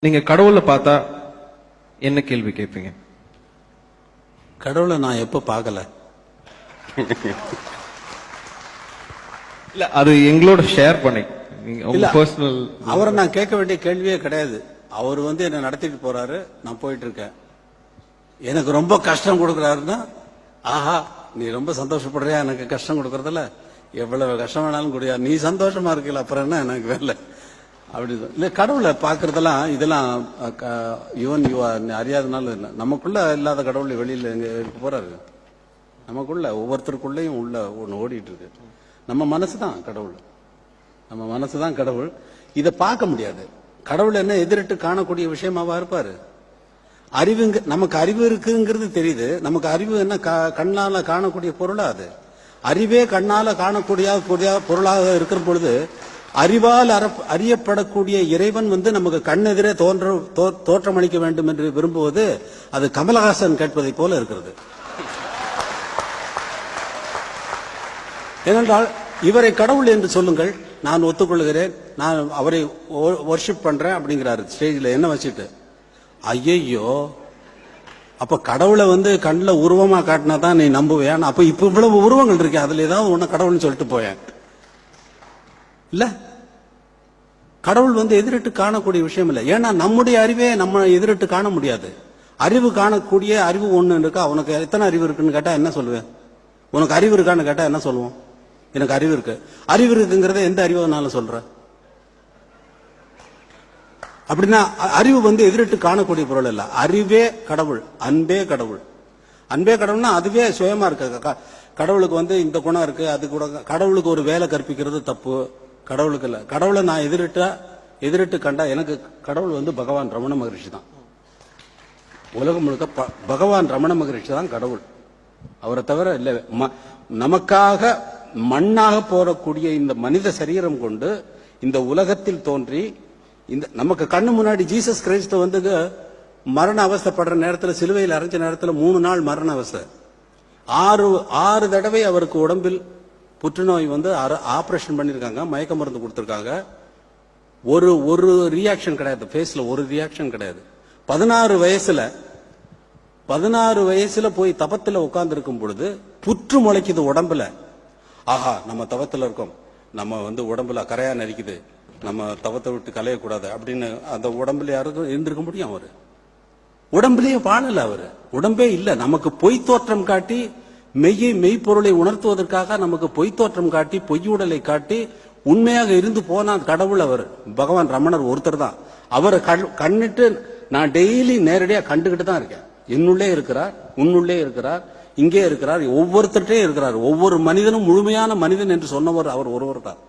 நீங்க கடவுளை பார்த்தா என்ன கேள்வி கேட்பீங்க? கடவுளை நான் எப்ப பார்க்கல. இல்ல அது எங்களோட ஷேர் பண்ணி இல்ல, பர்சனல். அவரை நான் கேட்க வேண்டிய கேள்வியே கிடையாது. அவர் என்ன நடத்திட்டு போறாரு, நான் போயிட்டு இருக்கேன். எனக்கு ரொம்ப கஷ்டம் கொடுக்கறாருன்னா, ஆஹா நீ ரொம்ப சந்தோஷப்படுறியா, எனக்கு கஷ்டம் கொடுக்கறதுல எவ்வளவு கஷ்டம் வேணாலும் கூடியா, நீ சந்தோஷமா இருக்கல, அப்புறம் என்ன எனக்கு வேலை அப்படி இல்ல. கடவுளை பாக்குறதெல்லாம் இதெல்லாம் யுவன் அறியாதனால இல்லை, நமக்குள்ள இல்லாத கடவுள் வெளியில எங்க போறாரு. நமக்குள்ள ஒவ்வொருத்தருக்குள்ளயும் உள்ள ஒண்ணு ஓடிட்டு இருக்கு. நம்ம மனசுதான் கடவுள், நம்ம மனசுதான் கடவுள். இதை பார்க்க முடியாது. கடவுள் என்ன எதிரிட்டு காணக்கூடிய விஷயமாவா இருப்பாரு? அறிவுங்க, நமக்கு அறிவு இருக்குங்கிறது தெரியுது. நமக்கு அறிவு என்ன கண்ணால காணக்கூடிய பொருளா? அது அறிவே கண்ணால காணக்கூடிய பொருளாக இருக்கிற பொழுது அறிவால் அறியப்படக்கூடிய இறைவன் நமக்கு கண்ணெதிரே தோற்றமளிக்க வேண்டும் என்று விரும்புவது அது கமலஹாசன் கேட்பதை போல இருக்கிறது. ஏனென்றால் இவரை கடவுள் என்று சொல்லுங்கள், நான் ஒத்துக்கொள்கிறேன், நான் அவரை வர்ஷிப் பண்றேன் அப்படிங்கிறாரு ஸ்டேஜில் என்ன வச்சுட்டு. ஐயோ, அப்ப கடவுளை கண்ணில் உருவமா காட்டினா தான் நீ நம்புவேன். அப்ப இப்ப இவ்வளவு உருவங்கள் இருக்கு, அதுல ஏதாவது ஒண்ணு கடவுள்னு சொல்லிட்டு போயேன். இல்ல, கடவுள் எதிரிட்டு காணக்கூடிய விஷயம் இல்லை. ஏன்னா நம்முடைய அறிவே நம்ம எதிரிட்டு காண முடியாது. அறிவு காணக்கூடிய அறிவு ஒண்ணு இருக்கா. உனக்கு எத்தனை அறிவு இருக்குன்னு கேட்டா என்ன சொல்லுவேன்? உனக்கு அறிவு இருக்கான்னு கேட்டா என்ன சொல்லுவோம்? எனக்கு அறிவு இருக்கு. அறிவு இருக்குங்கிறத எந்த அறிவுனாலும் சொல்ற? அப்படின்னா அறிவு எதிரிட்டு காணக்கூடிய பொருள் இல்ல. அறிவே கடவுள், அன்பே கடவுள். அன்பே கடவுள்னா அதுவே சுயமா இருக்கு. கடவுளுக்கு இந்த குணம் இருக்கு, அது கூட. கடவுளுக்கு ஒரு வேலை கற்பிக்கிறது தப்பு. கடவுளுக்கு இல்ல. கடவுளை நான் எதிரிட்டு கண்டா எனக்கு கடவுள் பகவான் ரமண மகரிஷி தான். உலகம் முழுக்க பகவான் ரமண மகரிஷி தான் கடவுள். அவரை தவிர இல்ல. நமக்காக மண்ணாக போடக்கூடிய இந்த மனித சரீரம் கொண்டு இந்த உலகத்தில் தோன்றி நமக்கு கண்ணு முன்னாடி ஜீசஸ் கிரைஸ்ட் மரண அவஸ்தைப்படுற நேரத்தில், சிலுவையில் அரைஞ்ச நேரத்தில் 3 நாள் மரண அவஸ்தை. 6 தடவை அவருக்கு உடம்பில் புற்றுநோய் ஆபரேஷன் பண்ணிருக்காங்க, மயக்க மருந்து கொடுத்திருக்காங்க. ஒரு ரியாக்ஷன் கிடையாது, ஃபேஸ்ல ஒரு ரியாக்ஷன் கிடையாது. 16 வயசுல போய் தபத்துல உட்கார்ந்து இருக்கும் பொழுது புற்று முளைக்குது உடம்புல. ஆஹா, நம்ம தவத்துல இருக்கோம், நம்ம உடம்புல கரையா நரிக்குது, நம்ம தவத்தை விட்டு கலையக்கூடாது அப்படின்னு அந்த உடம்புல யாருக்கும் இருந்திருக்க முடியும்? அவரு உடம்புலயே வாழல. அவரு உடம்பே இல்ல. நமக்கு பொய் தோற்றம் காட்டி மெய்ப்பொருளை உணர்த்துவதற்காக நமக்கு பொய் தோற்றம் காட்டி பொய்யுடலை காட்டி உண்மையாக இருந்து போனா கடவுள் அவர் பகவான் ரமணர் ஒருத்தர் தான். அவரை கண்ணிட்டு நான் டெய்லி நேரடியா கண்டுகிட்டு தான் இருக்கேன். என்னுள்ளே இருக்கிறார், உன்னுள்ளே இருக்கிறார், இங்கே இருக்கிறார், ஒவ்வொருத்தர்கிட்டே இருக்கிறார். ஒவ்வொரு மனிதனும் முழுமையான மனிதன் என்று சொன்னவர் அவர் ஒருவர் தான்.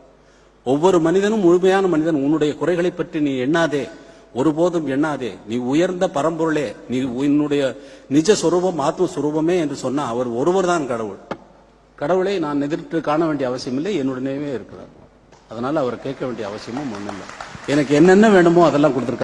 ஒவ்வொரு மனிதனும் முழுமையான மனிதன். உன்னுடைய குறைகளை பற்றி நீ எண்ணாதே, ஒருபோதும் எண்ணாதே, நீ உயர்ந்த பரம்பொருளே, நீ உன்னுடைய நிஜ சொரூபம் ஆத்மஸ்வரூபமே என்று சொன்ன அவர் ஒருவர் தான் கடவுள். கடவுளை நான் எதிர்த்து காண வேண்டிய அவசியம் இல்லை, என்னுடனே இருக்கிறார். அதனால அவரை கேட்க வேண்டிய அவசியமும் ஒன்றும் இல்லை. எனக்கு என்னென்ன வேணுமோ அதெல்லாம் கொடுத்துருக்காரு.